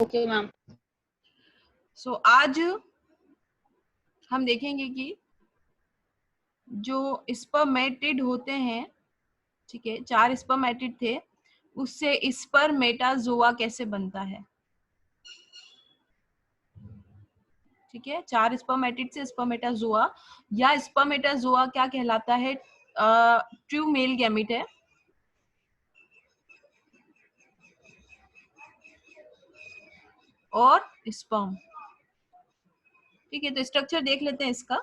Okay ma'am. सो आज हम देखेंगे कि जो स्पर्मेटिड होते हैं, ठीक है, 4 स्पर्मेटिड थे, उससे स्पर्मेटाजोआ कैसे बनता है। ठीक है, 4 स्पर्मेटिड से स्पर्मेटाजोआ, या स्पर्मेटाजोआ क्या कहलाता है, ट्रू मेल गैमीट है और स्पर्म। ठीक है, तो स्ट्रक्चर देख लेते हैं इसका।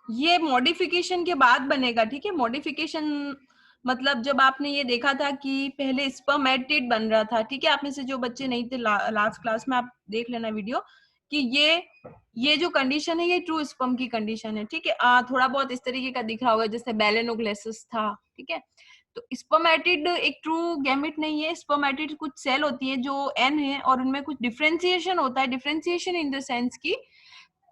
ये मॉडिफिकेशन के बाद बनेगा। ठीक है, मॉडिफिकेशन मतलब जब आपने ये देखा था कि पहले स्पर्मेटिड बन रहा था, ठीक है, आप में से जो बच्चे नहीं थे लास्ट क्लास में, आप देख लेना वीडियो कि ये जो कंडीशन है ये ट्रू स्पर्म की कंडीशन है। ठीक है, थोड़ा बहुत इस तरीके का दिख रहा होगा जैसे बेलेनोग्लेसिस था। ठीक है, तो स्पर्मेटिड एक ट्रू गैमेट नहीं है। स्पर्मेटिड कुछ सेल होती है जो एन है और उनमें कुछ डिफरेंशिएशन होता है। डिफरेंशिएशन इन द सेंस की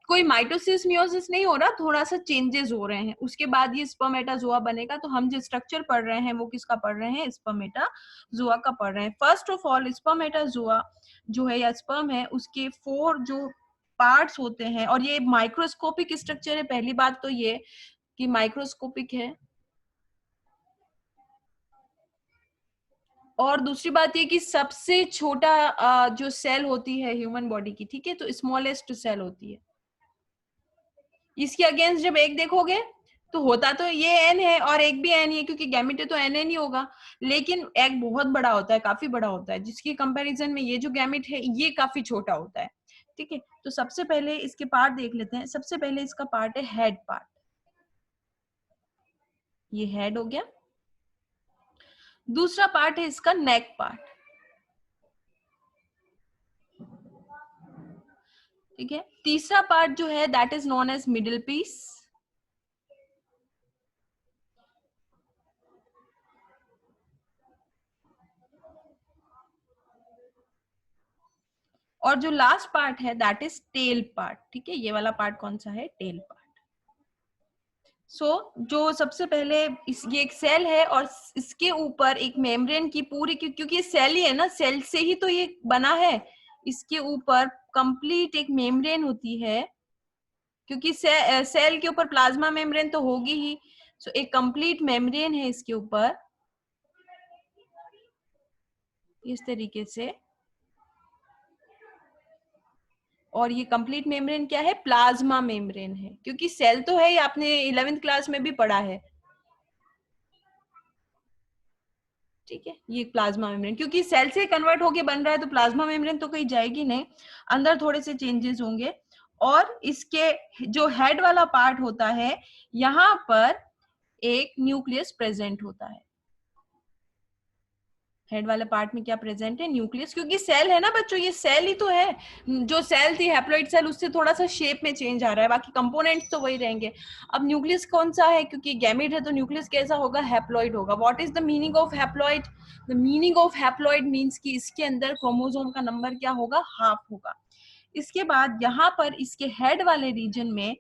कोई माइटोसिस मियोसिस नहीं हो रहा, थोड़ा सा चेंजेस हो रहे हैं, उसके बाद ये स्पर्मेटाजोआ बनेगा। तो हम जो स्ट्रक्चर पढ़ रहे हैं वो किसका पढ़ रहे हैं, स्पर्मेटाजोआ का पढ़ रहे हैं। फर्स्ट ऑफ ऑल स्पर्मेटाजोआ जो है या स्पर्म है, उसके 4 जो पार्ट्स होते हैं, और ये माइक्रोस्कोपिक स्ट्रक्चर है। पहली बात तो ये कि माइक्रोस्कोपिक है, और दूसरी बात ये कि सबसे छोटा जो सेल होती है ह्यूमन बॉडी की, ठीक है, तो स्मॉलेस्ट सेल होती है। इसके अगेंस्ट जब एक देखोगे तो होता तो ये एन है और एक भी एन ही है, क्योंकि गैमेट है तो एन एन ही होगा, लेकिन एक बहुत बड़ा होता है, काफी बड़ा होता है, जिसकी कंपैरिजन में ये जो गैमेट है ये काफी छोटा होता है। ठीक है, तो सबसे पहले इसके पार्ट देख लेते हैं। सबसे पहले इसका पार्ट है हेड पार्ट, ये हेड हो गया। दूसरा पार्ट है इसका नेक पार्ट। ठीक है, तीसरा पार्ट जो है that is known as middle piece. और जो लास्ट पार्ट है दैट इज टेल पार्ट। ठीक है, ये वाला पार्ट कौन सा है, टेल पार्ट। जो सबसे पहले ये एक सेल है और इसके ऊपर एक मेम्ब्रेन की पूरी, क्योंकि ये सेल ही है ना, सेल से ही तो ये बना है, इसके ऊपर कंप्लीट एक मेम्ब्रेन होती है, क्योंकि सेल के ऊपर प्लाज्मा मेम्ब्रेन तो होगी ही। सो एक कंप्लीट मेम्ब्रेन है इसके ऊपर इस तरीके से, और ये कंप्लीट मेम्ब्रेन क्या है, प्लाज्मा मेम्ब्रेन है, क्योंकि सेल तो है, आपने 11th क्लास में भी पढ़ा है। ठीक है, ये प्लाज्मा मेम्ब्रेन क्योंकि सेल से कन्वर्ट होके बन रहा है, तो प्लाज्मा मेम्ब्रेन तो कहीं जाएगी नहीं, अंदर थोड़े से चेंजेस होंगे। और इसके जो हेड वाला पार्ट होता है, यहाँ पर एक न्यूक्लियस प्रेजेंट होता है। हेड वाले पार्ट में क्या प्रेजेंट है, न्यूक्लियस, क्योंकि सेल है ना बच्चों, ये सेल ही तो है। जो सेल थी हैप्लॉइड सेल, उससे थोड़ा सा शेप में चेंज आ रहा है, बाकी कंपोनेंट्स तो वही रहेंगे। अब न्यूक्लियस कौन सा है, क्योंकि गैमेट है तो न्यूक्लियस कैसा होगा, हैप्लॉइड होगा। What is the meaning of haploid, the meaning of haploid means कि इसके अंदर क्रोमोसोम का नंबर क्या होगा, हाफ होगा। इसके बाद यहाँ पर इसके हेड वाले रीजन में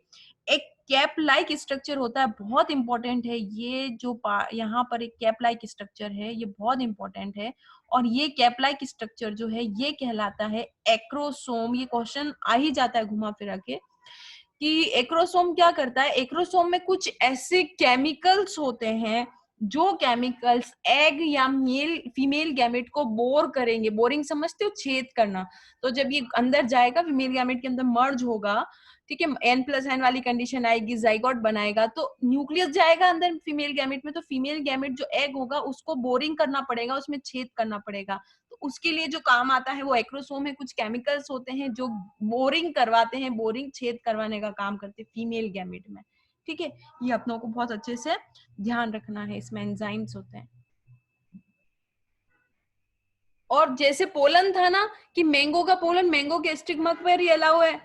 एक कैप लाइक स्ट्रक्चर होता है, बहुत इंपॉर्टेंट है ये जो यहाँ पर एक कैप लाइक स्ट्रक्चर है, ये बहुत इंपॉर्टेंट है। और ये कैप लाइक स्ट्रक्चर जो है ये कहलाता है एक्रोसोम। ये क्वेश्चन आ ही जाता है घुमा फिरा के कि एक्रोसोम क्या करता है। एक्रोसोम में कुछ ऐसे केमिकल्स होते हैं जो केमिकल्स एग या मेल फीमेल गैमेट को बोर करेंगे। बोरिंग समझते हो, छेद करना। तो जब ये अंदर जाएगा, फीमेल गैमेट के अंदर मर्ज होगा, ठीक है, n+n वाली कंडीशन आएगी, जाइगोट बनाएगा, तो न्यूक्लियस जाएगा अंदर फीमेल गैमेट में, तो फीमेल गैमेट जो एग होगा उसको बोरिंग करना पड़ेगा, उसमें छेद करना पड़ेगा। तो उसके लिए जो काम आता है वो एक्रोसोम है। कुछ केमिकल्स होते हैं जो बोरिंग करवाते हैं, बोरिंग छेद करवाने का काम करते हैं फीमेल गैमेट में। ठीक है, ये अपनों को बहुत अच्छे से ध्यान रखना है, इसमें एंजाइम्स होते हैं। और जैसे पोलन था ना कि मैंगो का पोलन मैंगो के स्टिग्मा पर ही अलाउ है,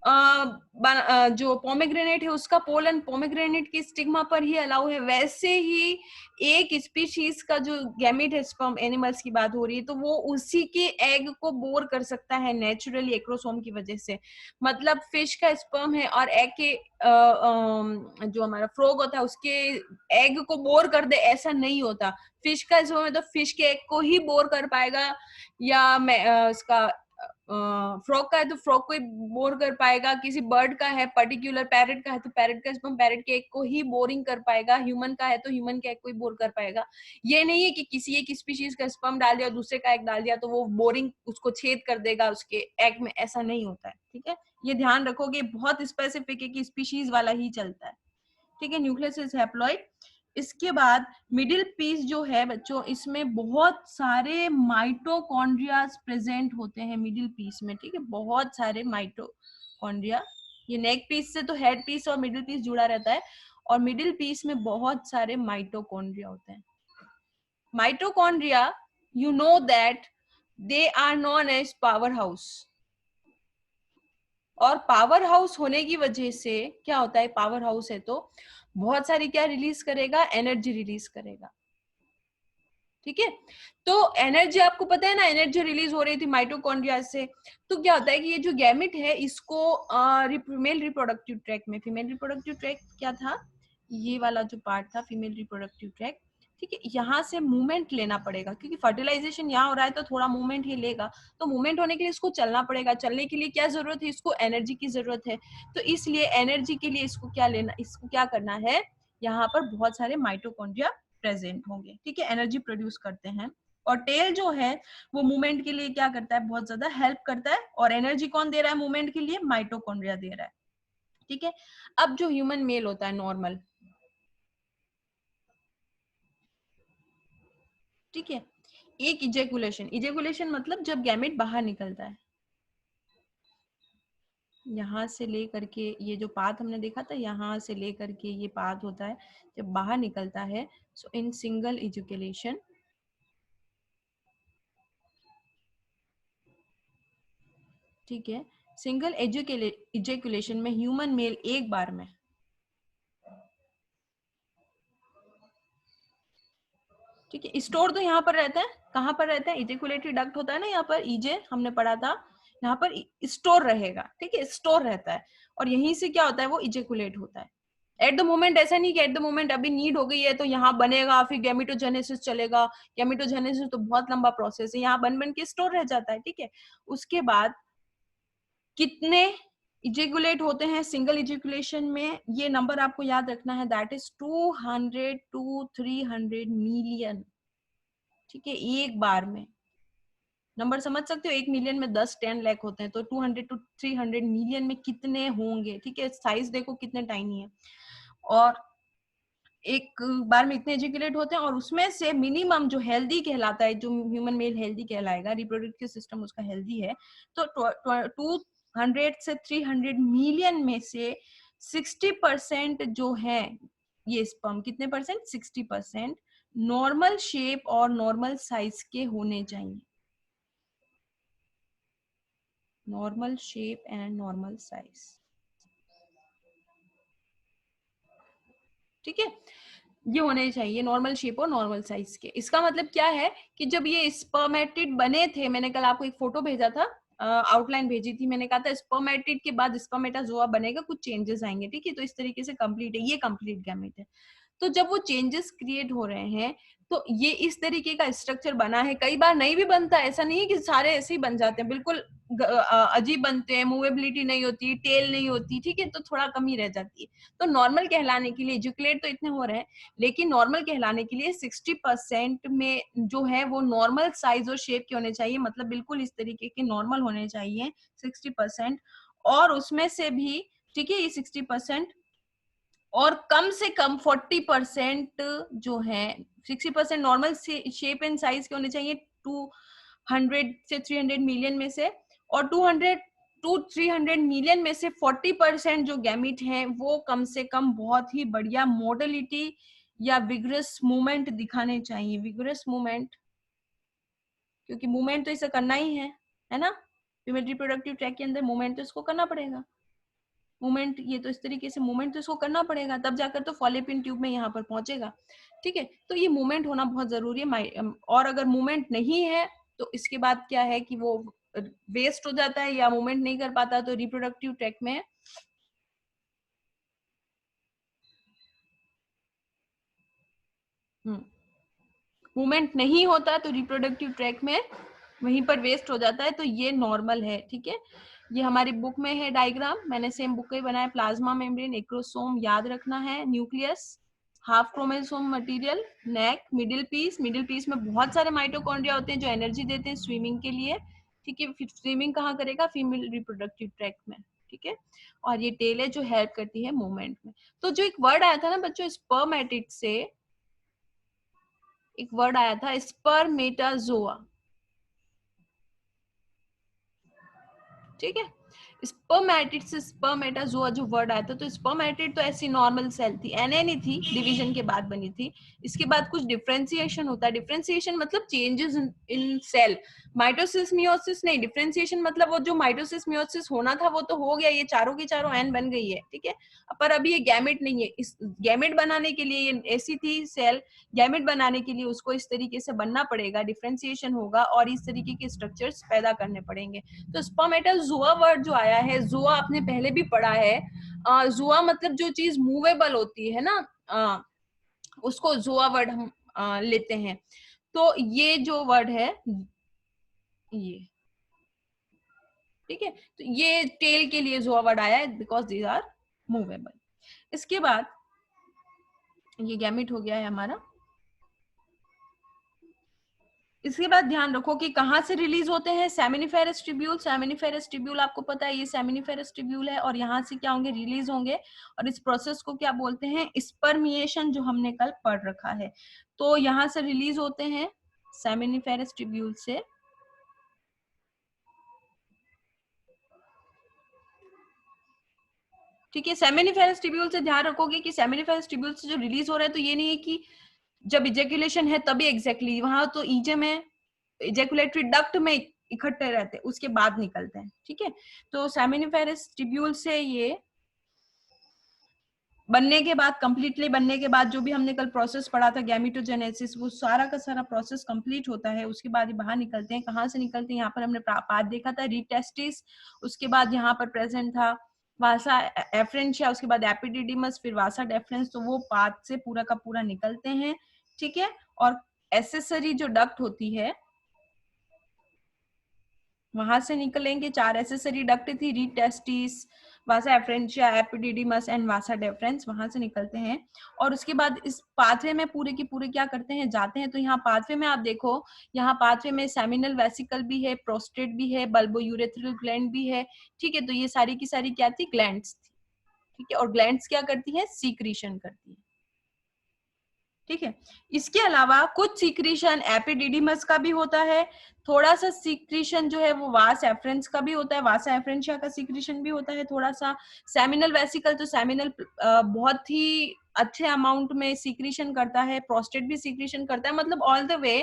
जो पोमेग्रेनेट है उसका पोलन पोमेग्रेनेट की स्टिग्मा पर ही अलाउ है, वैसे ही एक स्पीशीज का जो गैमेट है, स्पर्म एनिमल्स की बात हो रही है, तो वो उसी के एग को बोर कर सकता है नेचुरली एक्रोसोम की वजह से। मतलब फिश का स्पर्म है और एग के जो हमारा फ्रॉग होता है उसके एग को बोर कर दे, ऐसा नहीं होता। फिश का स्पर्म है तो फिश के एग को ही बोर कर पाएगा, या उसका फ्रॉग का है तो फ्रॉग को ही बोर कर पाएगा, किसी बर्ड का है पर्टिकुलर, पैरेट का है तो पैरेट का स्पर्म पैरेट के एग को ही बोरिंग कर पाएगा, ह्यूमन का है तो ह्यूमन के एग को ही बोर कर पाएगा। ये नहीं है कि किसी एक स्पीशीज का स्पर्म डाल दिया और दूसरे का एग डाल दिया तो वो बोरिंग उसको छेद कर देगा उसके एग में, ऐसा नहीं होता है। ठीक है, ये ध्यान रखोगे, बहुत स्पेसिफिक है कि स्पीशीज वाला ही चलता है। ठीक है, न्यूक्लियस इज हैप्लॉइड। इसके बाद मिडिल पीस जो है बच्चों, इसमें बहुत सारे माइटोकॉन्ड्रिया प्रेजेंट होते हैं मिडिल पीस में। ठीक है, बहुत सारे माइटोकॉन्ड्रिया, ये नेक पीस से तो हेड पीस और मिडिल पीस जुड़ा रहता है, और मिडिल पीस में बहुत सारे माइटोकॉन्ड्रिया होते हैं। Mitochondria, you know that they are known as power house, और पावर हाउस होने की वजह से क्या होता है, पावर हाउस है तो बहुत सारी क्या रिलीज करेगा, एनर्जी रिलीज करेगा। ठीक है, तो एनर्जी आपको पता है ना, एनर्जी रिलीज हो रही थी माइटोकॉन्ड्रिया से। तो क्या होता है कि ये जो गैमेट है इसको फीमेल रिप्रोडक्टिव ट्रैक में, फीमेल रिप्रोडक्टिव ट्रैक क्या था, ये वाला जो पार्ट था फीमेल रिप्रोडक्टिव ट्रैक। ठीक है, यहाँ से मूवमेंट लेना पड़ेगा क्योंकि फर्टिलाइजेशन यहाँ हो रहा है तो थोड़ा मूवमेंट ही लेगा। तो मूवमेंट होने के लिए इसको चलना पड़ेगा, चलने के लिए क्या जरूरत है, इसको एनर्जी की जरूरत है। तो इसलिए एनर्जी के लिए इसको क्या लेना, इसको क्या करना है, यहाँ पर बहुत सारे माइटोकॉन्ड्रिया प्रेजेंट होंगे। ठीक है, एनर्जी प्रोड्यूस करते हैं। और टेल जो है वो मूवमेंट के लिए क्या करता है, बहुत ज्यादा हेल्प करता है। और एनर्जी कौन दे रहा है मूवमेंट के लिए, माइटोकॉन्ड्रिया दे रहा है। ठीक है, अब जो ह्यूमन मेल होता है नॉर्मल, ठीक है, एक इजेकुलेशन, इजेकुलेशन मतलब जब गैमेट बाहर निकलता है, यहाँ से लेकर के ये जो पाथ हमने देखा था, यहाँ से लेकर के ये पाथ होता है जब बाहर निकलता है। सो इन सिंगल इजेकुलेशन, ठीक है, सिंगल इजेकुलेशन में ह्यूमन मेल एक बार में, ठीक है, स्टोर तो यहाँ पर रहता है, कहाँ पर रहता है, इजेकुलेटरी डक्ट होता है ना यहाँ पर, ईजे हमने पढ़ा था, यहाँ पर स्टोर रहेगा। ठीक है, स्टोर रहता है और यहीं से क्या होता है, वो इजेकुलेट होता है। एट द मोमेंट ऐसा नहीं कि एट द मोमेंट अभी नीड हो गई है तो यहाँ बनेगा फिर गैमेटोजेनेसिस चलेगा। गैमेटोजेनेसिस तो बहुत लंबा प्रोसेस है, यहाँ बन बन के स्टोर रह जाता है। ठीक है, उसके बाद कितने इजेकुलेट होते हैं सिंगल इजेकुलेशन में, ये नंबर आपको याद रखना है, दैट इज 200 to 300 मिलियन। ठीक है, एक बार में, नंबर समझ सकते हो, 1 मिलियन में 10-10 लाख होते हैं, तो 200 to 300 मिलियन में कितने होंगे। ठीक है, साइज देखो कितने टाइनी है, और एक बार में इतने एजुकेटेड होते हैं। और उसमें से मिनिमम जो हेल्दी कहलाता है, जो ह्यूमन मेल हेल्दी कहलाएगा, रिप्रोडक्टिव सिस्टम उसका हेल्दी है, तो 200 से 300 मिलियन में से 60% जो है ये स्पर्म, कितने परसेंट, 60% नॉर्मल शेप और नॉर्मल साइज के होने चाहिए, normal shape and normal size. ठीक है, ये होने चाहिए नॉर्मल शेप और नॉर्मल साइज के। इसका मतलब क्या है कि जब ये स्पर्मेटिड बने थे, मैंने कल आपको एक फोटो भेजा था, आउटलाइन भेजी थी, मैंने कहा था स्पर्मेटिड के बाद स्पर्मेटाजोआ बनेगा, कुछ चेंजेस आएंगे। ठीक है, तो इस तरीके से कंप्लीट है, ये कंप्लीट गैमेट है। तो जब वो चेंजेस क्रिएट हो रहे हैं तो ये इस तरीके का स्ट्रक्चर बना है। कई बार नहीं भी बनता, ऐसा नहीं है कि सारे ऐसे ही बन जाते हैं, बिल्कुल अजीब बनते हैं, मूवेबिलिटी नहीं होती, टेल नहीं होती। ठीक है, तो थोड़ा कमी रह जाती है। तो नॉर्मल कहलाने के लिए, एजुकेट तो इतने हो रहे हैं, लेकिन नॉर्मल कहलाने के लिए 60% में जो है वो नॉर्मल साइज और शेप के होने चाहिए, मतलब बिल्कुल इस तरीके के नॉर्मल होने चाहिए 60%। और उसमें से भी, ठीक है, ये 60%, और कम से कम 40% जो है, 60% नॉर्मल शेप एंड साइज के होने चाहिए 200 से 300 मिलियन में से। और 200 to 300 मिलियन में से 40% जो गैमिट हैं वो कम से कम बहुत ही बढ़िया मोडलिटी या विग्रस मूवमेंट दिखाने चाहिए। विग्रस मूवमेंट, क्योंकि मूवमेंट तो इसे करना ही है ना, फीमेल रिप्रोडक्टिव ट्रैक के अंदर मूवमेंट तो इसको करना पड़ेगा। मूवमेंट, ये तो इस तरीके से मूवमेंट तो इसको करना पड़ेगा, तब जाकर तो फॉलोपियन ट्यूब में यहाँ पर पहुंचेगा। ठीक है, तो ये मूवमेंट होना बहुत जरूरी है। और अगर मूवमेंट नहीं है तो इसके बाद क्या है कि वो वेस्ट हो जाता है या मूवमेंट नहीं कर पाता, तो रिप्रोडक्टिव ट्रैक में मूवमेंट नहीं होता तो रिप्रोडक्टिव ट्रैक में वहीं पर वेस्ट हो जाता है, तो ये नॉर्मल है। ठीक है, ये हमारी बुक में है डायग्राम, मैंने सेम बुक का ही बनाया। प्लाज्मा मेम्ब्रेन, एक्रोसोम याद रखना है, न्यूक्लियस, हाफ क्रोमोसोम मटेरियल, नेक, मिडिल पीस। मिडिल पीस में बहुत सारे माइटोकॉन्ड्रिया होते हैं जो एनर्जी देते हैं स्विमिंग के लिए। ठीक है, फिर स्विमिंग कहाँ करेगा, फीमेल रिप्रोडक्टिव ट्रैक में। ठीक है, और ये टेल है जो हेल्प करती है मूवमेंट में। तो जो एक वर्ड आया था ना बच्चों, स्पर्मेटिड से एक वर्ड आया था स्पर्मेटाजोआ। ठीक है, स्पर्मेटिड से स्पर्मेटाजोआ जो वर्ड आया था, तो स्पर्मेटिड तो ऐसी नॉर्मल सेल थी, एनए नहीं थी, डिवीजन के बाद बनी थी। इसके बाद कुछ डिफरेंशिएशन होता है। डिफरेंशिएशन मतलब changes in cell, mitosis meiosis नहीं। डिफरेंशिएशन मतलब वो जो माइटोसिस मियोसिस होना था वो तो हो गया, ये चारों की चारों एन बन गई है। ठीक है, पर अभी ये गैमेट नहीं है। इस गैमेट बनाने के लिए, ये ऐसी थी सेल, गैमेट बनाने के लिए उसको इस तरीके से बनना पड़ेगा, डिफरेंशिएशन होगा और इस तरीके के स्ट्रक्चर्स पैदा करने पड़ेंगे। तो स्पर्मेटाजोआ वर्ड जो आया है, जोआ आपने पहले भी पढ़ा है, जोआ मतलब जो चीज मूवेबल होती है ना, उसको जोआ वर्ड हम लेते हैं। तो ये जो वर्ड है ये, ठीक है, तो ये टेल के लिए जोआ वर्ड आया है बिकॉज दीज आर मूवेबल। इसके बाद ये गैमेट हो गया है हमारा। इसके बाद ध्यान रखो कि कहाँ से रिलीज होते हैं, सेमिनिफेरस ट्यूब्यूल। सेमिनिफेरस ट्यूब्यूल आपको पता है, ये सेमिनिफेरस ट्यूब्यूल है, और यहाँ से क्या होंगे, रिलीज होंगे। और इस प्रोसेस को क्या बोलते हैं, स्पर्मिएशन, जो हमने कल पढ़ रखा है। तो यहाँ से रिलीज होते हैं सेमिनिफेरस ट्यूब्यूल से। ठीक है, सेमिनिफेरस ट्यूब्यूल से ध्यान रखोगे कि सेमिनिफेरस ट्यूब्यूल से जो रिलीज हो रहा है, तो ये नहीं है कि जब इजेकुलेशन है तभी एग्जैक्टली वहां तो ईजे में, इजेकुलेटरी डक्ट में इकट्ठे रहते हैं, उसके बाद निकलते हैं। ठीक है, तो सेमिनिफेरस ट्यूब्यूल से ये बनने के बाद, कंप्लीटली बनने के बाद, जो भी हमने कल प्रोसेस पढ़ा था गैमेटोजेनेसिस, वो सारा का सारा प्रोसेस कंप्लीट होता है। उसके बाद ये बाहर निकलते हैं। कहाँ से निकलते हैं, यहाँ पर हमने पाथ देखा था, रीटेस्टिस, उसके बाद यहाँ पर प्रेजेंट था वासा एफ्रेंशिया, उसके बाद एपिडिडिमस, फिर वासा डेफरेंस। तो वो पाथ से पूरा का पूरा निकलते हैं। ठीक है, और एसेसरी जो डक्ट होती है वहां से निकलेंगे। 4 एसेसरी डक्ट थी, rete testis, vasa efferentia, epididymis and vasa deferens, वहां से निकलते हैं। और उसके बाद इस पाथवे में पूरे के पूरे क्या करते हैं, जाते हैं। तो यहाँ पाथवे में आप देखो, यहाँ पाथवे में सेमिनल वेसिकल भी है, प्रोस्टेट भी है, बल्बो यूरेथ्रल ग्लैंड भी है। ठीक है, तो ये सारी की सारी क्या थी, ग्लैंड्स थी। ठीक है, और ग्लैंड्स क्या करती है, सीक्रीशन करती है। ठीक है, इसके अलावा कुछ सीक्रीशन एपिडिडिमस का भी होता है, थोड़ा सा सीक्रीशन जो है वो वास एफ्रेंस का भी होता है, वासा एफ्रेंशिया का सीक्रीशन भी होता है थोड़ा सा। सेमिनल वेसिकल, तो सेमिनल बहुत ही अच्छे अमाउंट में सीक्रीशन करता है, प्रोस्टेट भी सीक्रीशन करता है, मतलब ऑल द वे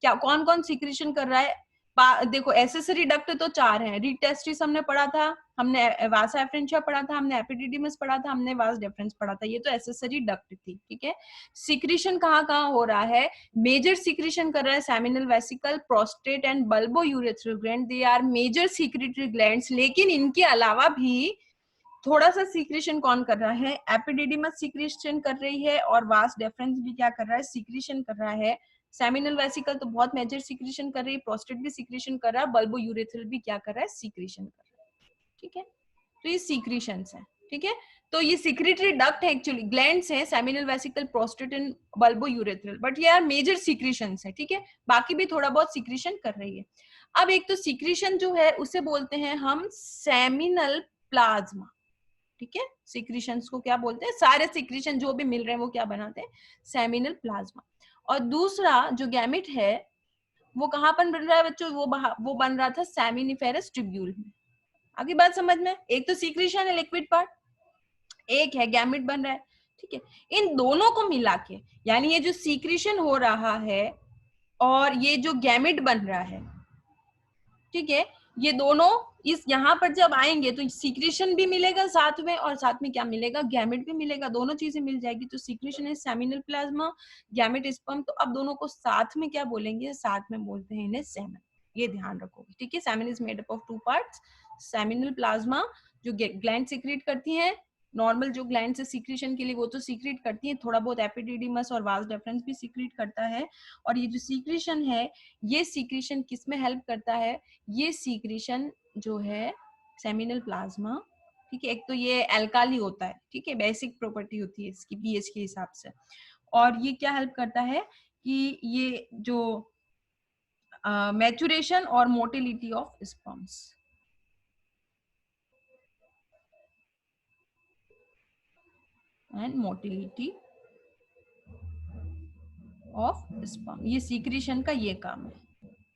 क्या कौन कौन सीक्रीशन कर रहा है। देखो एसेसरी डक्ट तो 4 हैं, रीटेस्टिस हमने पढ़ा था, हमने वासा एफ्रेंशिया पढ़ा था, हमने एपिडिडिमस पढ़ा था, हमने वास डेफरेंस पढ़ा था, ये तो एसेसरी डक्ट थी। ठीक है, सिक्रीशन कहाँ कहाँ हो रहा है, मेजर सिक्रीशन कर रहा है seminal vesicle, prostate and bulbourethral gland, they are major secretory glands. लेकिन इनके अलावा भी थोड़ा सा सिक्रीशन कौन कर रहा है, एपिडिडिमस सिक्रीशन कर रही है, और वास डेफरेंस भी क्या कर रहा है, सिक्रीशन कर रहा है। सेमिनल वेसिकल तो बहुत मेजर सिक्रीशन कर रही है, प्रोस्टेट भी सिक्रीशन कर रहा है, बल्बो यूरेथ्रल भी क्या कर रहा है, सिक्रीशन कर रहा है। ठीक है, तो ये सिक्रीशंस है। ठीक है, तो ये सिक्रेटरी डक्ट है, एक्चुअली ग्लैंड्स हैं, seminal vesicle, prostate and bulbo urethral, but ये आर मेजर सिक्रीशंस है। ठीक है, बाकी भी थोड़ा बहुत सिक्रीशन कर रही है। अब एक तो सिक्रीशन जो है उसे बोलते हैं हम सेमिनल प्लाज्मा। ठीक है, सिक्रीशंस को क्या बोलते हैं, सारे सिक्रीशन जो भी मिल रहे हैं वो क्या बनाते हैं, सेमिनल प्लाज्मा। और दूसरा जो गैमेट है वो कहाँ पर बन रहा है बच्चों, वो बन रहा था सेमिनिफेरस ट्यूब्यूल में। आगे बात समझ में, एक तो सिक्रीशन है लिक्विड पार्ट, एक है गैमेट बन रहा है। ठीक है, इन दोनों को मिला के, यानी ये जो सीक्रेशन हो रहा है और ये जो गैमेट बन रहा है, ठीक है, ये दोनों इस यहाँ पर जब आएंगे तो सीक्रेशन भी मिलेगा साथ में, और साथ में क्या मिलेगा, गैमेट भी मिलेगा, दोनों चीजें मिल जाएगी। तो सीक्रेशन है सेमिनल प्लाज्मा, गैमेट स्पर्म, तो अब दोनों को साथ में क्या बोलेंगे, साथ में बोलते हैं इन्हें सेमन। ये ध्यान रखोगे, ठीक है। Semen is made up of 2 parts, seminal plasma जो ग्लैंड सीक्रेट करती है, नॉर्मल जो ग्लैंड से सीक्रेशन के लिए वो तो सीक्रेट करती है, थोड़ा बहुत एपिडिडिमस और वास डेफरेंस भी सीक्रेट करता है। और ये जो सीक्रेशन है, ये सीक्रेशन किस में हेल्प करता है, ये सीक्रेशन जो है सेमिनल प्लाज्मा, ठीक है, एक तो ये एल्काली होता है, ठीक है, बेसिक प्रॉपर्टी होती है इसकी पीएच के हिसाब से। और ये क्या हेल्प करता है कि ये जो मैचुरेशन और motility of sperms, and motility of sperm, ये सीक्रेशन का ये काम है,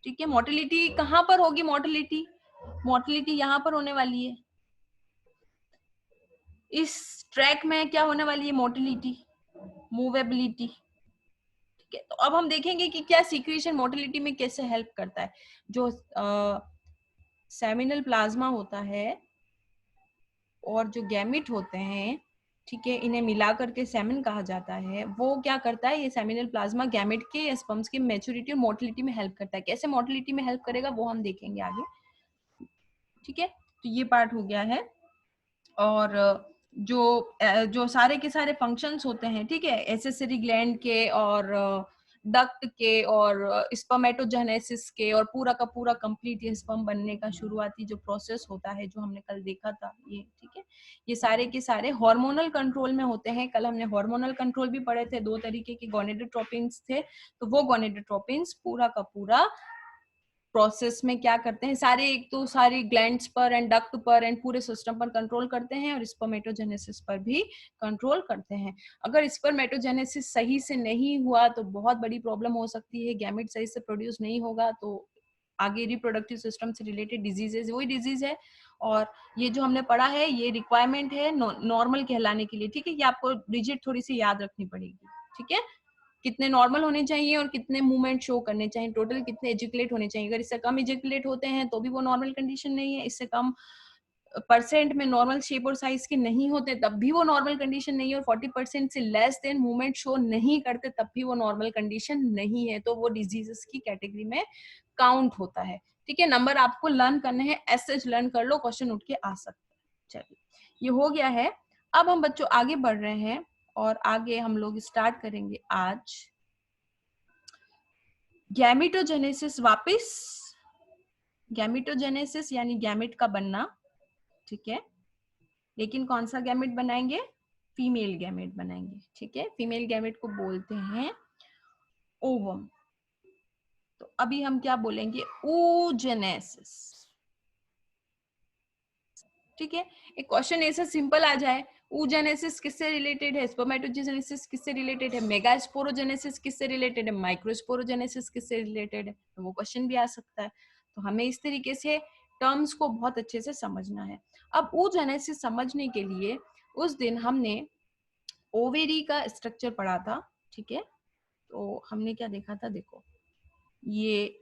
ठीक है। मोटिलिटी कहाँ पर होगी, मोटिलिटी, मोटिलिटी यहाँ पर होने वाली है, इस ट्रैक में क्या होने वाली है, मोटिलिटी, मूवेबिलिटी, ठीक है। तो अब हम देखेंगे कि क्या सीक्रेशन मोटिलिटी में कैसे हेल्प करता है। जो सेमिनल प्लाज्मा होता है और जो गैमिट होते हैं, ठीक है, इन्हें मिला करके सेमिन कहा जाता है, वो क्या करता है, ये सेमिनल प्लाज्मा गैमिट के स्पर्म्स की मैच्योरिटी और मोटिलिटी में हेल्प करता है। कैसे मोटिलिटी में हेल्प करेगा वो हम देखेंगे आगे, ठीक है। तो ये पार्ट हो गया है। और जो सारे के सारे फंक्शंस होते हैं, ठीक है, एसेसरी ग्लैंड के और डक्ट के और स्पर्मेटोजेनेसिस के और पूरा का पूरा कंप्लीट ये स्पर्म बनने का शुरुआती जो प्रोसेस होता है, जो हमने कल देखा था ये, ठीक है, ये सारे के सारे हार्मोनल कंट्रोल में होते हैं। कल हमने हार्मोनल कंट्रोल भी पढ़े थे, 2 तरीके के गोनेडोट्रोपिन्स थे, तो वो गोनेडोट्रोपिन्स पूरा का पूरा प्रोसेस में क्या करते हैं, सारे एक तो सारी ग्लैंड्स पर एंड डक्ट पर एंड पूरे सिस्टम पर कंट्रोल करते हैं, और स्पर्मेटोजेनेसिस पर भी कंट्रोल करते हैं। अगर स्पर्मेटोजेनेसिस सही से नहीं हुआ तो बहुत बड़ी प्रॉब्लम हो सकती है, गैमेट सही से प्रोड्यूस नहीं होगा तो आगे रिप्रोडक्टिव सिस्टम से रिलेटेड डिजीजेज वही डिजीज है। और ये जो हमने पढ़ा है ये रिक्वायरमेंट है नॉर्मल कहलाने के लिए, ठीक है, ये आपको डिजिट थोड़ी सी याद रखनी पड़ेगी, ठीक है। कितने नॉर्मल होने चाहिए और कितने मूवमेंट शो करने चाहिए, टोटल कितने एजिकुलेट होने चाहिए। अगर इससे कम एजिकुलेट होते हैं तो भी वो नॉर्मल कंडीशन नहीं है, इससे कम परसेंट में नॉर्मल शेप और साइज के नहीं होते तब भी वो नॉर्मल कंडीशन नहीं है, और 40% से लेस देन मूवमेंट शो नहीं करते तब भी वो नॉर्मल कंडीशन नहीं है, तो वो डिजीजेस की कैटेगरी में काउंट होता है, ठीक है। नंबर आपको लर्न करने हैं, ऐसे लर्न कर लो, क्वेश्चन उठ के आ सकता है। चलिए ये हो गया है। अब हम बच्चों आगे बढ़ रहे हैं और आगे हम लोग स्टार्ट करेंगे आज गैमेटोजेनेसिस। वापस गैमेटोजेनेसिस यानी गैमेट का बनना, ठीक है, लेकिन कौन सा गैमेट बनाएंगे, फीमेल गैमेट बनाएंगे, ठीक है। फीमेल गैमेट को बोलते हैं ओवम। तो अभी हम क्या बोलेंगे, oogenesis, ठीक है। एक क्वेश्चन ऐसा सिंपल आ जाए, oogenesis किससे रिलेटेड है, स्पर्मेटोजेनेसिस किससे रिलेटेड है, मेगास्पोरोजेनेसिस किससे रिलेटेड है, माइक्रोस्पोरोजेनेसिस किससे रिलेटेड है, तो वो क्वेश्चन भी आ सकता है। तो हमें इस तरीके से टर्म्स को बहुत अच्छे से समझना है। अब oogenesis समझने के लिए उस दिन हमने ओवेरी का स्ट्रक्चर पढ़ा था, ठीक है। तो हमने क्या देखा था, देखो ये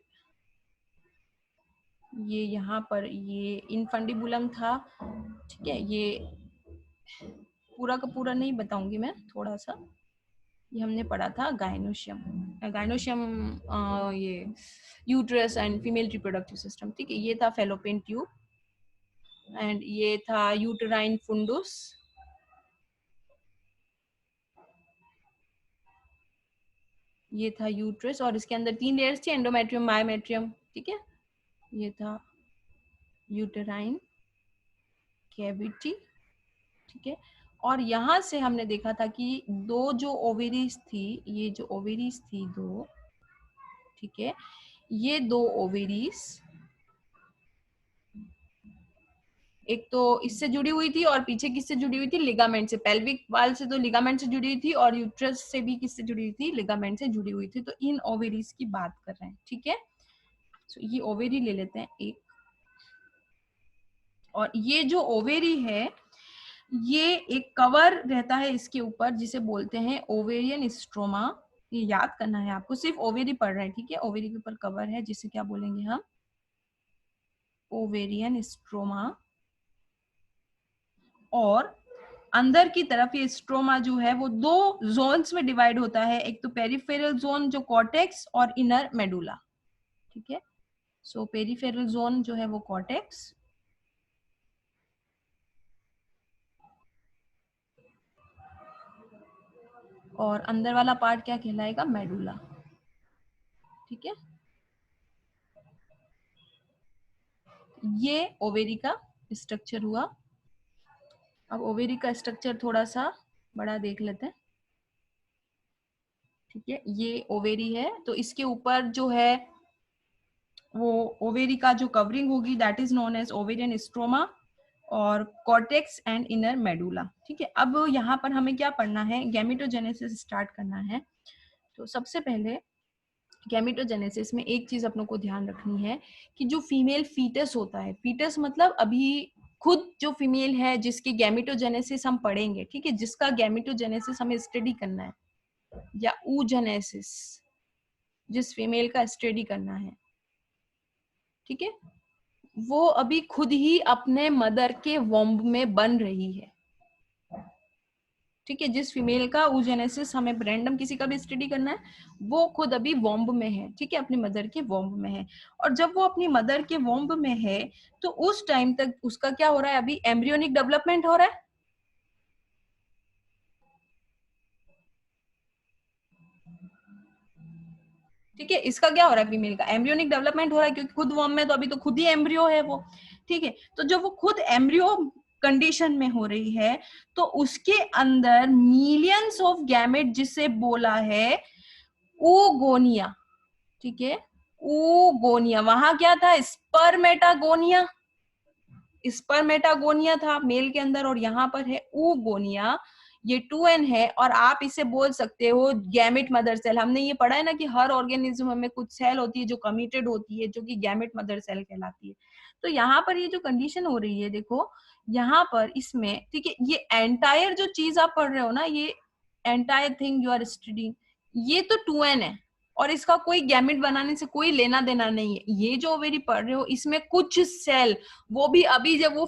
यहाँ पर ये इनफंडिबुलम था, ठीक है। ये पूरा का पूरा नहीं बताऊंगी मैं, थोड़ा सा ये हमने पढ़ा था गाइनोशियम, गाइनोशियम ये uterus and female reproductive system, ठीक है। ये था फेलोपियन ट्यूब एंड ये था यूटेराइन फुंडुस, ये था यूट्रस, और इसके अंदर 3 लेयर्स थी, एंडोमेट्रियम, मायोमेट्रियम, ठीक है। ये था यूटेराइन कैविटी, ठीक है। और यहाँ से हमने देखा था कि 2 जो ओवेरीज थी, ये जो ओवेरीज थी 2, ठीक है, ये 2 ओवेरीज एक तो इससे जुड़ी हुई थी और पीछे किससे जुड़ी हुई थी, लिगामेंट से, पेल्विक वाल से तो लिगामेंट से जुड़ी हुई थी, और यूट्रस से भी किससे जुड़ी हुई थी, लिगामेंट से जुड़ी हुई थी। तो इन ओवेरीज की बात कर रहे हैं, ठीक है। तो ये ओवेरी ले लेते हैं एक, और ये जो ओवेरी है ये एक कवर रहता है इसके ऊपर जिसे बोलते हैं ओवेरियन स्ट्रोमा। ये याद करना है आपको, सिर्फ ओवेरी पढ़ रहे हैं, ठीक है। ओवेरी के ऊपर कवर है जिसे क्या बोलेंगे हम, ओवेरियन स्ट्रोमा, और अंदर की तरफ ये स्ट्रोमा जो है वो दो जोन्स में डिवाइड होता है, एक तो पेरिफेरल जोन जो कॉर्टेक्स और इनर मेडुला, ठीक है। सो पेरिफेरल जोन जो है वो कॉर्टेक्स, और अंदर वाला पार्ट क्या कहलाएगा, मेडुला, ठीक है। ये ओवेरी का स्ट्रक्चर हुआ। अब ओवेरी का स्ट्रक्चर थोड़ा सा बड़ा देख लेते हैं, ठीक है। ये ओवेरी है, तो इसके ऊपर जो है वो ओवेरी का जो कवरिंग होगी that is known as ovarian stroma और कॉर्टेक्स एंड इनर मेडुला, ठीक है। अब यहाँ पर हमें क्या पढ़ना है, गैमेटोजेनेसिस स्टार्ट करना है। तो सबसे पहले गैमेटोजेनेसिस में एक चीज अपनों को ध्यान रखनी है कि जो फीमेल फीटस होता है, फीटस मतलब अभी खुद जो फीमेल है जिसकी गैमेटोजेनेसिस हम पढ़ेंगे, ठीक है, जिसका गैमेटोजेनेसिस हमें स्टडी करना है, या oogenesis जिस फीमेल का स्टडी करना है, ठीक है, वो अभी खुद ही अपने मदर के वॉम्ब में बन रही है, ठीक है। जिस फीमेल का oogenesis हमें रैंडम किसी का भी स्टडी करना है, वो खुद अभी वॉम्ब में है, ठीक है, अपनी मदर के वॉम्ब में है। और जब वो अपनी मदर के वॉम्ब में है तो उस टाइम तक उसका क्या हो रहा है, अभी एम्ब्रियोनिक डेवलपमेंट हो रहा है, ठीक है। इसका क्या हो रहा है, फीमेल का एम्ब्रियोनिक डेवलपमेंट हो रहा है, क्योंकि खुद वॉम्ब में, तो अभी तो खुद ही एम्ब्रियो है वो, ठीक है। तो जब वो खुद एम्ब्रियो कंडीशन में हो रही है तो उसके अंदर मिलियंस ऑफ गैमेट जिसे बोला है oogonia, ठीक है, oogonia। वहां क्या था, स्पर्मेटागोनिया, स्पर्मेटागोनिया था मेल के अंदर, और यहाँ पर है oogonia। ये 2n है, और आप इसे बोल सकते हो गैमेट मदर सेल। हमने ये पढ़ा है ना कि हर ऑर्गेनिज्म में कुछ सेल होती है जो कमिटेड होती है, जो कि गैमेट मदर सेल कहलाती है। तो यहाँ पर ये जो कंडीशन हो रही है, देखो यहाँ पर इसमें, ठीक है, ये एंटायर जो चीज आप पढ़ रहे हो ना, ये entire thing you are studying, ये तो 2n है, और इसका कोई गैमेट बनाने से कोई लेना देना नहीं है। ये जो ओवेरी पढ़ रहे हो इसमें कुछ सेल, वो भी अभी जब वो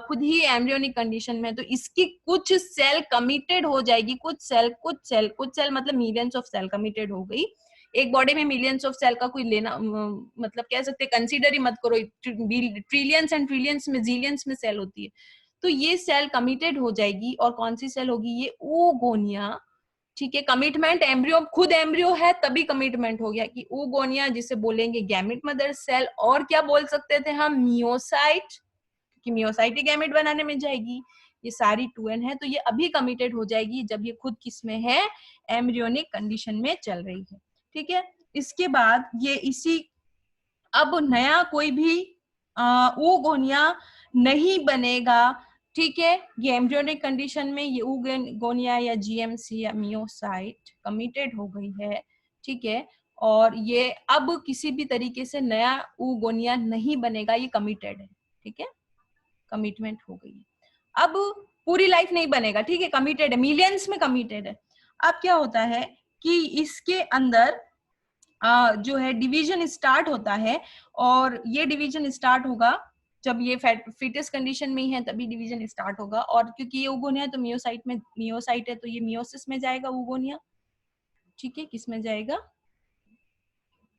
खुद ही एम्ब्रियोनिक कंडीशन में है, तो इसकी कुछ सेल कमिटेड हो जाएगी, कुछ सेल मतलब मिलियंस ऑफ सेल कमिटेड हो गई। एक बॉडी में मिलियंस ऑफ सेल का कोई लेना मतलब कह सकते कंसीडर ही मत करो, ट्रिलियंस एंड ट्रिलियंस में जीलियंस में सेल होती है। तो ये सेल कमिटेड हो जाएगी, और कौन सी सेल होगी, ये oogonia, ठीक है। कमिटमेंट, एम्ब्रियो खुद एम्ब्रियो है तभी कमिटमेंट हो गया कि oogonia, जिसे बोलेंगे गैमेट मदर सेल, और क्या बोल सकते थे हम, मियोसाइट, कि मियोसाइट ही गैमेट बनाने में जाएगी। ये सारी 2n है, तो ये अभी कमिटेड हो जाएगी जब ये खुद किस में है, एम्ब्रियोनिक कंडीशन में चल रही है, ठीक है। इसके बाद ये इसी, अब नया कोई भी oogonia नहीं बनेगा, ठीक है। ये एम्ब्रियोनिक कंडीशन में ये oogonia या जीएमसी या मियोसाइट कमिटेड हो गई है, ठीक है। और ये अब किसी भी तरीके से नया oogonia नहीं बनेगा, ये कमिटेड है, ठीक है, कमिटमेंट हो गई है। अब पूरी लाइफ नहीं बनेगा, ठीक है, कमिटेड है, मिलियंस में कमिटेड है। अब क्या होता है कि इसके अंदर जो है डिवीजन स्टार्ट होता है, और ये डिवीजन स्टार्ट होगा जब ये फिटस कंडीशन में ही है, तभी डिवीजन स्टार्ट होगा। और क्योंकि ये oogonia है तो मियोसाइट है, तो ये मियोसिस में जाएगा oogonia, ठीक है। किस में जाएगा,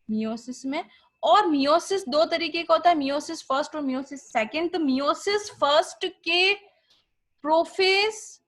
मियोसिस में। और मियोसिस दो तरीके का होता है, मियोसिस फर्स्ट और मियोसिस सेकंड। तो मियोसिस फर्स्ट के प्रोफेस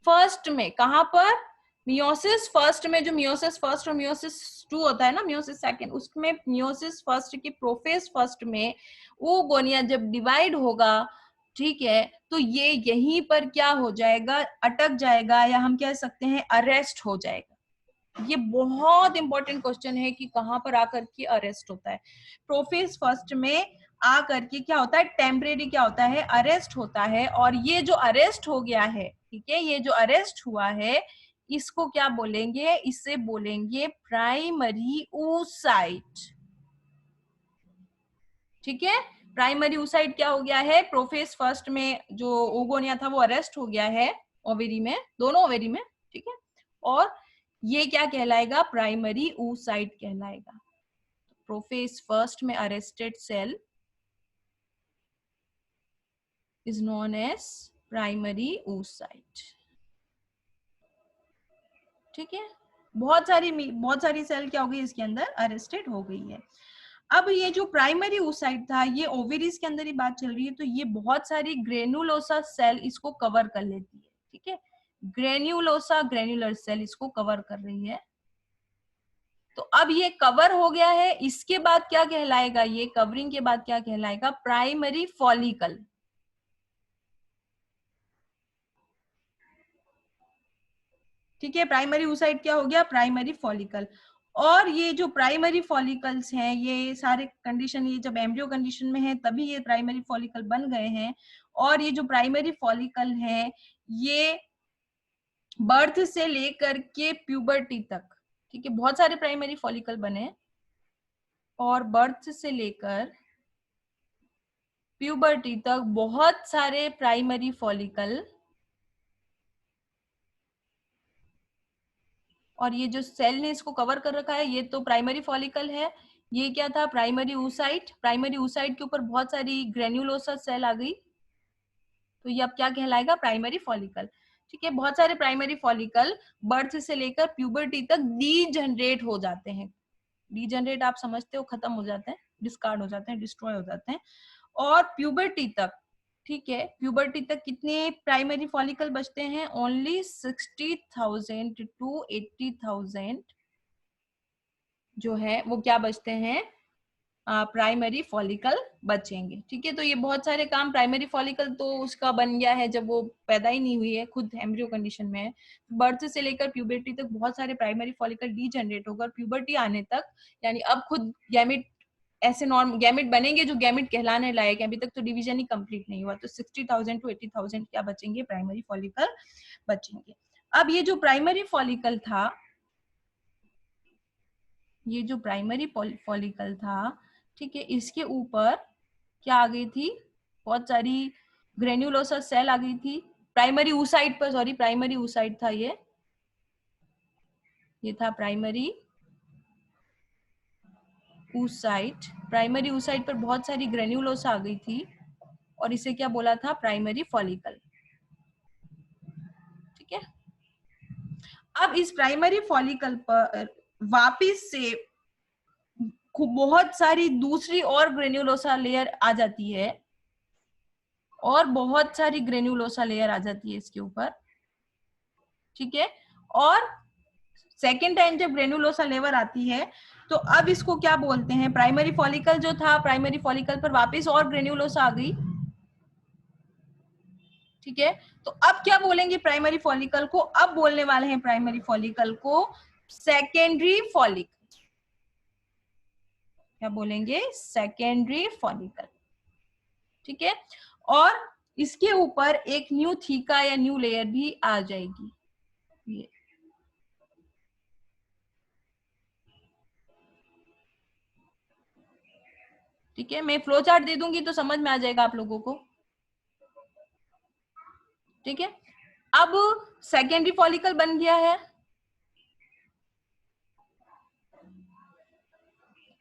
फर्स्ट में, कहां पर, मियोसिस फर्स्ट में, जो मियोसिस फर्स्ट और मियोसिस 2 होता है ना, मियोसिस सेकंड, उसमें मियोसिस फर्स्ट के प्रोफेस फर्स्ट में oogonia जब डिवाइड होगा, ठीक है, तो ये यहीं पर क्या हो जाएगा, अटक जाएगा, या हम कह सकते हैं अरेस्ट हो जाएगा। ये बहुत इंपॉर्टेंट क्वेश्चन है कि कहां पर आकर के अरेस्ट होता है। प्रोफेस फर्स्ट में आकर के क्या होता है, टेम्परेरी क्या होता है, अरेस्ट होता है। और ये जो अरेस्ट हो गया है, ठीक है, ये जो अरेस्ट हुआ है, इसको क्या बोलेंगे, इसे बोलेंगे प्राइमरी oocyte, ठीक है। प्राइमरी oocyte क्या हो गया है, प्रोफेस फर्स्ट में जो oogonia था वो अरेस्ट हो गया है ओवेरी में, दोनों ओवेरी में, ठीक है। और ये क्या कहलाएगा, प्राइमरी oocyte कहलाएगा। प्रोफेज फर्स्ट में arrested cell is known as primary oocyte। ठीक है, बहुत सारी सेल क्या हो गई इसके अंदर अरेस्टेड हो गई है। अब ये जो प्राइमरी oocyte था, ये ओवेरीज के अंदर ही बात चल रही है, तो ये बहुत सारी ग्रेनुलोसा सेल इसको कवर कर लेती है। ठीक है, ग्रेन्युलोसा ग्रेन्युलर सेल इसको कवर कर रही है। तो अब ये कवर हो गया है, इसके बाद क्या कहलाएगा, ये कवरिंग के बाद क्या कहलाएगा, प्राइमरी फॉलिकल। ठीक है, प्राइमरी oocyte क्या हो गया, प्राइमरी फॉलिकल। और ये जो प्राइमरी फॉलिकल्स हैं, ये सारे कंडीशन, ये जब एम्ब्रियो कंडीशन में है तभी ये प्राइमरी फॉलिकल बन गए हैं। और ये जो प्राइमरी फॉलिकल है, ये बर्थ से लेकर के प्यूबर्टी तक, ठीक है, बहुत सारे प्राइमरी फॉलिकल बने, और बर्थ से लेकर प्यूबर्टी तक बहुत सारे प्राइमरी फॉलिकल, और ये जो सेल ने इसको कवर कर रखा है ये तो प्राइमरी फॉलिकल है। ये क्या था, प्राइमरी oocyte। प्राइमरी oocyte के ऊपर बहुत सारी ग्रेन्युलोसा सेल आ गई, तो ये अब क्या कहलाएगा, प्राइमरी फॉलिकल। ठीक है, बहुत सारे प्राइमरी फॉलिकल बर्थ से लेकर प्यूबर्टी तक डीजनरेट हो जाते हैं। डीजनरेट आप समझते हो, खत्म हो जाते हैं, डिस्कार्ड हो जाते हैं, डिस्ट्रॉय हो जाते हैं। और प्यूबर्टी तक, ठीक है, प्यूबर्टी तक कितने प्राइमरी फॉलिकल बचते हैं, ओनली 60,000 to 80,000 जो है वो क्या बचते हैं, प्राइमरी फॉलिकल बचेंगे। ठीक है, तो ये बहुत सारे काम, प्राइमरी फॉलिकल तो उसका बन गया है जब वो पैदा ही नहीं हुई है, खुद एम्ब्रियो कंडीशन में है। बर्थ से लेकर प्यूबर्टी तक बहुत सारे प्राइमरी फॉलिकल डीजनरेट होगा, और प्यूबर्टी आने तक, यानी अब खुद गैमेट, ऐसे नॉर्म गैमेट बनेंगे जो गैमेट कहलाने लायक है, अभी तक तो डिवीजन ही कंप्लीट नहीं हुआ, तो 60,000 to 80,000 क्या बचेंगे, प्राइमरी फॉलिकल बचेंगे। अब ये जो प्राइमरी फॉलिकल था, ये जो प्राइमरी फॉलिकल था, ठीक है, इसके ऊपर क्या आ गई थी, बहुत सारी ग्रेन्युलोसा सेल आ गई थी प्राइमरी oocyte पर, सॉरी प्राइमरी oocyte था ये था प्राइमरी oocyte। प्राइमरी oocyte पर बहुत सारी ग्रेन्युलोसा आ गई थी, और इसे क्या बोला था, प्राइमरी फॉलिकल। ठीक है, अब इस प्राइमरी फॉलिकल पर वापिस से बहुत सारी दूसरी और ग्रेन्युलोसा लेयर आ जाती है, और बहुत सारी ग्रेन्युलोसा लेयर आ जाती है इसके ऊपर। ठीक है, और सेकेंड टाइम जब ग्रेन्युलोसा लेयर आती है, तो अब इसको क्या बोलते हैं, प्राइमरी फॉलिकल जो था, प्राइमरी फॉलिकल पर वापस और ग्रेन्युलोसा आ गई। ठीक है, तो अब क्या बोलेंगे प्राइमरी फॉलिकल को, अब बोलने वाले हैं प्राइमरी फॉलिकल को सेकेंडरी फॉलिकल। क्या बोलेंगे, सेकेंडरी फॉलिकल। ठीक है, और इसके ऊपर एक न्यू थीका या न्यू लेयर भी आ जाएगी। ये ठीक है, मैं फ्लो चार्ट दे दूंगी तो समझ में आ जाएगा आप लोगों को। ठीक है, अब सेकेंडरी फॉलिकल बन गया है।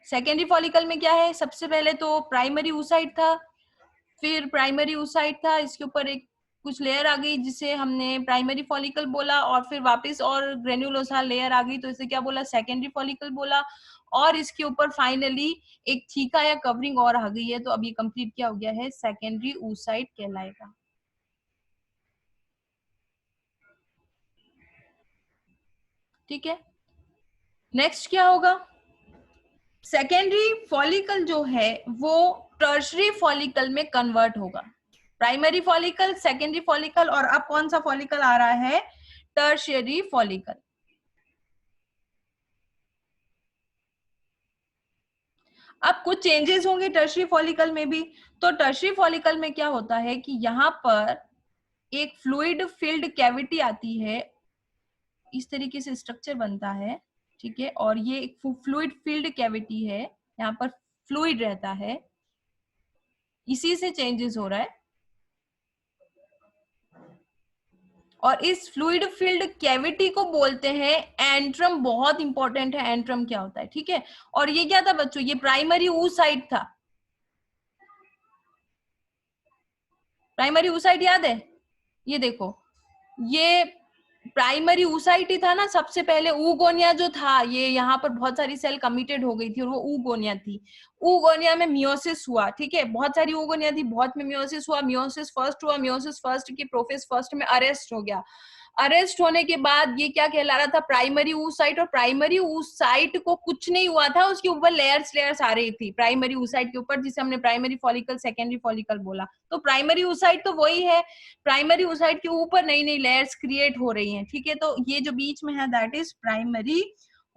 सेकेंडरी फॉलिकल में क्या है, सबसे पहले तो प्राइमरी oocyte था, फिर प्राइमरी oocyte था, इसके ऊपर एक कुछ लेयर आ गई जिसे हमने प्राइमरी फॉलिकल बोला, और फिर वापस और ग्रेन्युलोसा लेयर आ गई, तो इसे क्या बोला, सेकेंडरी फॉलिकल बोला। और इसके ऊपर फाइनली एक थीका या कवरिंग और आ गई है, तो अब ये कंप्लीट क्या हो गया है, सेकेंडरी oocyte कहलाएगा। ठीक है, नेक्स्ट क्या होगा, सेकेंडरी फॉलिकल जो है वो टर्शरी फॉलिकल में कन्वर्ट होगा। प्राइमरी फॉलिकल, सेकेंडरी फॉलिकल, और अब कौन सा फॉलिकल आ रहा है, टर्शियरी फॉलिकल। अब कुछ चेंजेस होंगे टर्शरी फॉलिकल में भी। तो टर्शरी फॉलिकल में क्या होता है कि यहाँ पर एक फ्लूइड फिल्ड कैविटी आती है, इस तरीके से स्ट्रक्चर बनता है। ठीक है, और ये एक फ्लूइड फिल्ड कैविटी है, यहाँ पर फ्लूइड रहता है, इसी से चेंजेस हो रहा है। और इस फ्लूइड फिल्ड कैविटी को बोलते हैं एंट्रम। बहुत इंपॉर्टेंट है एंट्रम क्या होता है, ठीक है। और ये क्या था बच्चों, ये प्राइमरी oocyte था। प्राइमरी oocyte याद है, ये देखो, ये प्राइमरी oocyte ही था ना सबसे पहले। ऊगोनिया जो था, ये यहाँ पर बहुत सारी सेल कमिटेड हो गई थी और वो ऊगोनिया थी। ऊगोनिया में मियोसिस हुआ, ठीक है, बहुत सारी ऊगोनिया थी, बहुत में मियोसिस हुआ। मियोसिस फर्स्ट हुआ, मियोसिस फर्स्ट की प्रोफेज फर्स्ट में अरेस्ट हो गया। अरेस्ट होने के बाद ये क्या कहला रहा था, प्राइमरी oocyte। और प्राइमरी oocyte को कुछ नहीं हुआ था, उसके ऊपर लेयर्स लेयर्स आ रही थी प्राइमरी oocyte के ऊपर, जिसे हमने प्राइमरी फॉलिकल सेकेंडरी फॉलिकल बोला। तो प्राइमरी oocyte तो वही है, प्राइमरी oocyte के ऊपर नई नई लेयर्स क्रिएट हो रही हैं, ठीक है। तो ये जो बीच में है दैट इज प्राइमरी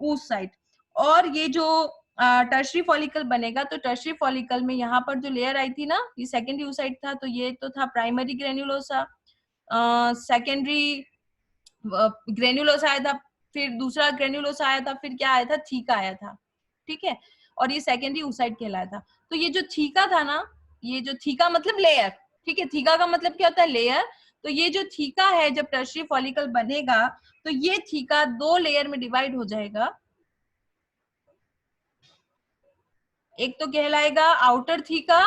oocyte। और ये जो टर्शरी फॉलिकल बनेगा, तो टर्शरी फॉलिकल में यहाँ पर जो लेयर आई थी ना, ये सेकेंडरी oocyte था, तो ये तो था प्राइमरी ग्रेन्युलोसा, सेकेंडरी ग्रेन्युलोसा आया था, फिर दूसरा ग्रेन्युलोसा आया था, फिर क्या आया था, थीका आया था, ठीक है। और ये सेकेंडरी oocyte कहलाया था। तो ये जो थीका था ना, ये जो थीका मतलब लेयर, ठीक है, थीका का मतलब क्या होता है, लेयर। तो ये जो थीका है, जब टर्शरी फॉलिकल बनेगा तो ये थीका दो लेयर में डिवाइड हो जाएगा। एक तो कहलाएगा आउटर थीका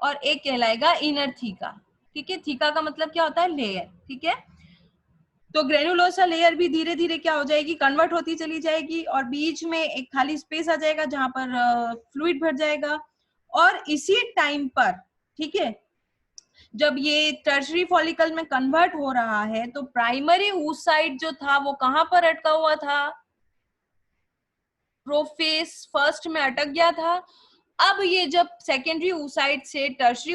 और एक कहलाएगा इनर थीका, ठीक है। थीका का मतलब क्या होता है, लेयर, ठीक है। तो ग्रेनुलोसा लेयर भी धीरे धीरे क्या हो जाएगी, कन्वर्ट होती चली जाएगी और बीच में एक खाली स्पेस आ जाएगा जहां पर फ्लूइड भर जाएगा। और इसी टाइम पर, ठीक है, जब ये टर्शरी फॉलिकल में कन्वर्ट हो रहा है तो प्राइमरी oocyte जो था वो कहां पर अटका हुआ था, प्रोफेस फर्स्ट में अटक गया था। अब ये जब सेकेंडरी oocyte से टर्शरी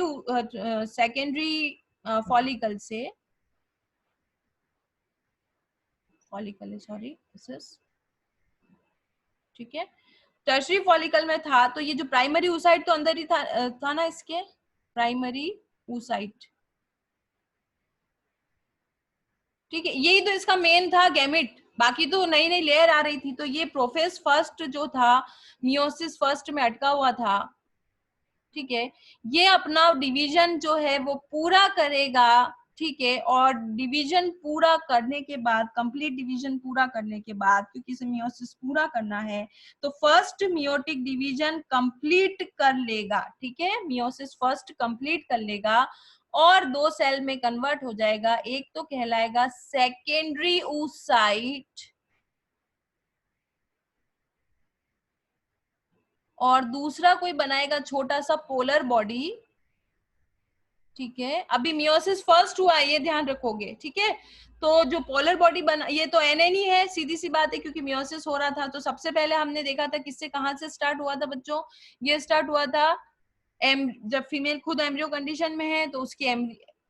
सेकेंडरी फॉलिकल से फॉलिकल है, सॉरी दिस इज, ठीक है, टर्शरी फॉलिकल में था, तो ये जो प्राइमरी oocyte तो अंदर ही था ना इसके, प्राइमरी oocyte, ठीक है। यही तो इसका मेन था गैमेट, बाकी तो नई नई लेयर आ रही थी। तो ये प्रोफेस फर्स्ट जो था मियोसिस फर्स्ट में अटका हुआ था, ठीक है, ये अपना डिवीजन जो है वो पूरा करेगा, ठीक है। और डिवीजन पूरा करने के बाद, कंप्लीट डिवीजन पूरा करने के बाद, क्योंकि इसे मियोसिस पूरा करना है, तो फर्स्ट मियोटिक डिवीजन कंप्लीट कर लेगा, ठीक है, मियोसिस फर्स्ट कंप्लीट कर लेगा और दो सेल में कन्वर्ट हो जाएगा। एक तो कहलाएगा सेकेंडरी oocyte और दूसरा कोई बनाएगा छोटा सा पोलर बॉडी, ठीक है। अभी मियोसिस फर्स्ट हुआ है, ये ध्यान रखोगे, ठीक है। तो जो पोलर बॉडी बना, ये तो एनएन ही है, सीधी सी बात है, क्योंकि मियोसिस हो रहा था। तो सबसे पहले हमने देखा था किससे, कहां से स्टार्ट हुआ था बच्चों, ये स्टार्ट हुआ था जब फीमेल खुद एम्ब्रियो कंडीशन में है तो उसकी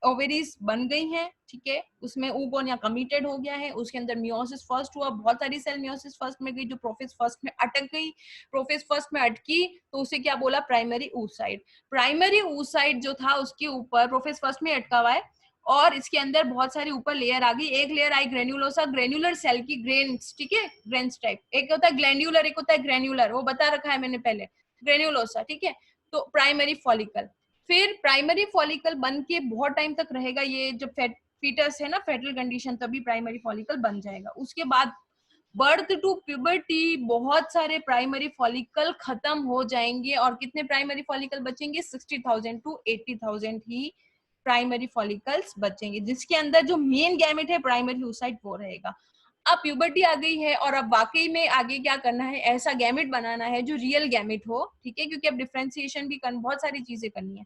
ओवेरीज बन गई हैं, ठीक है, उसमें ऊगोन या कमिटेड हो गया है, उसके अंदर मियोसिस फर्स्ट हुआ, बहुत सारी सेल मियोसिस फर्स्ट में गई जो प्रोफेज फर्स्ट में अटक गई। प्रोफेज फर्स्ट में अटकी तो उसे क्या बोला, प्राइमरी oocyte। प्राइमरी oocyte जो था उसके ऊपर प्रोफेज फर्स्ट में अटका हुआ है और इसके अंदर बहुत सारी ऊपर लेयर आ गई। एक layer I granulosa, granular cell की ग्रेन्स, ठीक है, ग्रेन्स टाइप। एक होता है ग्लैंड्यूलर, एक होता है ग्रेन्युलर, वो बता रखा है मैंने पहले, ग्रेन्युलोसा, ठीक है। तो प्राइमरी फॉलिकल, फिर प्राइमरी फॉलिकल बन के बहुत टाइम तक रहेगा, ये जब फीटस है ना फेटल कंडीशन, तभी प्राइमरी फॉलिकल बन जाएगा। उसके बाद बर्थ टू प्यूबर्टी बहुत सारे प्राइमरी फॉलिकल खत्म हो जाएंगे और कितने प्राइमरी फॉलिकल बचेंगे, 60,000 to 80,000 ही प्राइमरी फॉलिकल्स बचेंगे, जिसके अंदर जो मेन गैमेट है प्राइमरी oocyte वो रहेगा। अब प्यूबर्टी आ गई है और अब वाकई में आगे क्या करना है, ऐसा गैमेट बनाना है जो रियल गैमेट हो, ठीक है, क्योंकि अब डिफ्रेंसिएशन भी बहुत सारी चीजें करनी है।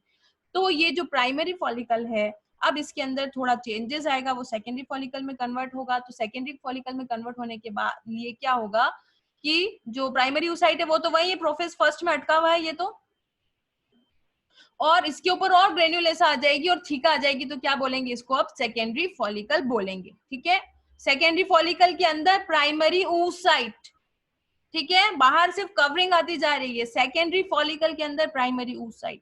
तो ये जो प्राइमरी फॉलिकल है, अब इसके अंदर थोड़ा चेंजेस आएगा, वो सेकेंडरी फॉलिकल में कन्वर्ट होगा। तो सेकेंडरी फॉलिकल में कन्वर्ट होने के बाद ये क्या होगा कि जो प्राइमरी oocyte है वो तो वही है, प्रोफेज फर्स्ट में अटका हुआ है ये तो, और इसके ऊपर और ग्रेन्युलेसा आ जाएगी और थीका आ जाएगी, तो क्या बोलेंगे इसको, अब सेकेंडरी फॉलिकल बोलेंगे, ठीक है। सेकेंडरी फॉलिकल के अंदर प्राइमरी oocyte, ठीक है, बाहर सिर्फ कवरिंग आती जा रही है, सेकेंडरी फॉलिकल के अंदर प्राइमरी oocyte।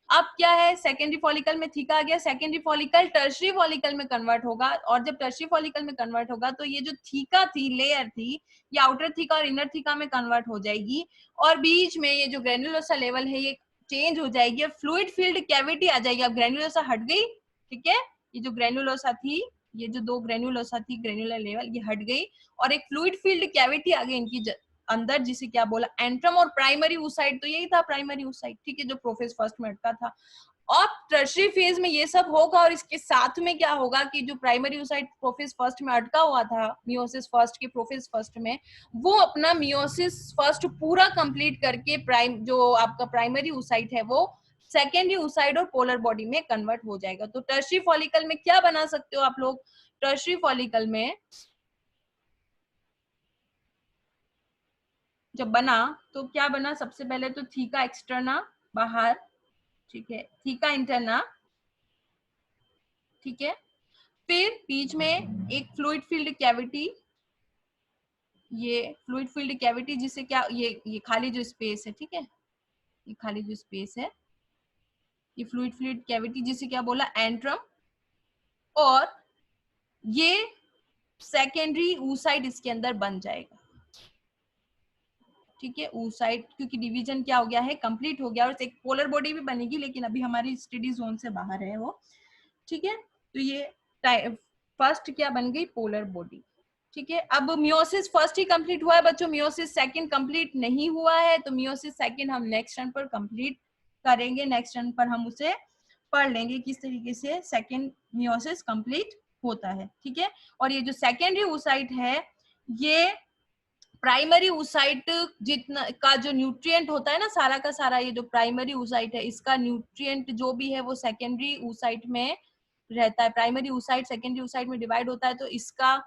अब क्या है, सेकेंडरी फॉलिकल में थीका आ गया, सेकेंडरी फॉलिकल टर्शरी फॉलिकल में कन्वर्ट होगा और जब टर्शरी फॉलिकल में कन्वर्ट होगा तो ये जो थीका थी, लेयर थी, ये आउटर थीका और इनर थीका में कन्वर्ट हो जाएगी और बीच में ये जो ग्रेन्युलोसा लेवल है ये चेंज हो जाएगी, फ्लूइड फील्ड कैविटी आ जाएगी। अब ग्रेन्युलोसा हट गई, ठीक है, ये जो ग्रेनुलोसा थी, ये जो दो ग्रेनुलोसा थी, ग्रेनुलर लेवल, ये हट गई और एक फ्लूइड फील्ड कैविटी आ गई इनकी अंदर, जिसे क्या बोला, एंट्रम और प्राइमरी ऊसाइड। तो यही था प्राइमरी ऊसाइड, ठीक है, जो प्रोफेज फर्स्ट में अटका था। अब टर्शरी फेज में ये सब होगा और इसके साथ में क्या होगा कि जो प्राइमरी ऊसाइड प्रोफेज फर्स्ट में अटका हुआ था, मियोसिस फर्स्ट के प्रोफेज फर्स्ट में, वो अपना मियोसिस फर्स्ट पूरा कंप्लीट करके प्राइम जो आपका प्राइमरी ऊसाइड है वो सेकेंडरी ऊसाइड और पोलर बॉडी में कन्वर्ट हो जाएगा। तो टर्शरी फॉलिकल में क्या बना सकते हो आप लोग? टर्शरी फॉलिकल में जब बना तो क्या बना? सबसे पहले तो थीका एक्सटर्ना बाहर, ठीक है, थीका इंटरना, ठीक है, फिर बीच में एक फ्लूइड फील्ड कैविटी, ये फ्लूइड फील्ड कैविटी जिसे क्या, ये खाली जो स्पेस है, ठीक है, ये खाली जो स्पेस है, ये फ्लूइड फील्ड कैविटी जिसे क्या बोला, एंट्रम, और ये सेकेंडरी ऊसाइड इसके अंदर बन जाएगा, ठीक है, ऊसाइड, क्योंकि डिवीजन क्या हो गया है, कंप्लीट हो गया, और एक पोलर बॉडी भी बनेगी, लेकिन अभी हमारी स्टडी जोन से बाहर है वो, ठीक है। तो ये फर्स्ट क्या बन गई, पोलर बॉडी, ठीक है। अब मियोसिस फर्स्ट ही कंप्लीट हुआ है बच्चों, मियोसिस सेकंड कंप्लीट नहीं हुआ है, तो मियोसिस सेकंड हम नेक्स्ट टर्न पर कंप्लीट करेंगे, नेक्स्ट टर्न पर हम उसे पढ़ लेंगे किस तरीके से सेकंड मियोसिस कंप्लीट होता है, ठीक है। और ये जो सेकेंडरी oocyte है, ये प्राइमरी oocyte जितना का जो न्यूट्रिएंट होता है ना, सारा का सारा, ये जो प्राइमरी oocyte है, इसका न्यूट्रिएंट जो भी है वो सेकेंडरी oocyte में रहता है। प्राइमरी oocyte सेकेंडरी oocyte में डिवाइड होता है, तो इसका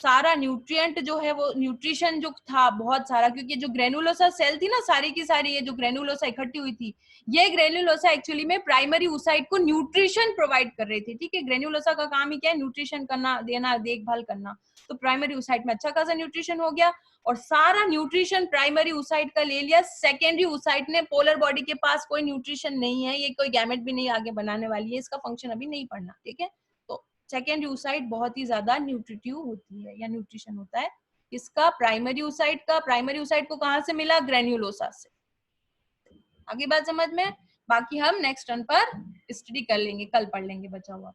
सारा न्यूट्रिएंट जो है वो न्यूट्रिशन जो था बहुत सारा, क्योंकि जो ग्रेनुलोसा सेल थी ना सारी की सारी, ये जो ग्रेनुलोसा इकट्ठी हुई थी, ये ग्रेनुलोसा एक्चुअली में प्राइमरी oocyte को न्यूट्रिशन प्रोवाइड कर रही थी, ठीक है। ग्रेनुलोसा का काम ही क्या है, न्यूट्रिशन करना, देना, देखभाल करना। तो प्राइमरी oocyte में अच्छा खासा न्यूट्रिशन हो गया, और सारा न्यूट्रिशन प्राइमरी oocyte का ले लिया सेकेंडरी oocyte ने। पोलर बॉडी के पास कोई न्यूट्रिशन नहीं है, ये कोई गैमेट भी नहीं आगे बनाने वाली है, इसका फंक्शन अभी नहीं पढ़ना, ठीक है। तो सेकेंडरी oocyte बहुत ही ज्यादा न्यूट्रिटिव होती है, या न्यूट्रिशन होता है इसका प्राइमरी oocyte का। प्राइमरी oocyte को कहां से मिला, ग्रेन्युलोसा से। आगे बात समझ में? बाकी हम नेक्स्ट टर्न पर स्टडी कर लेंगे, कल पढ़ लेंगे बचा हुआ।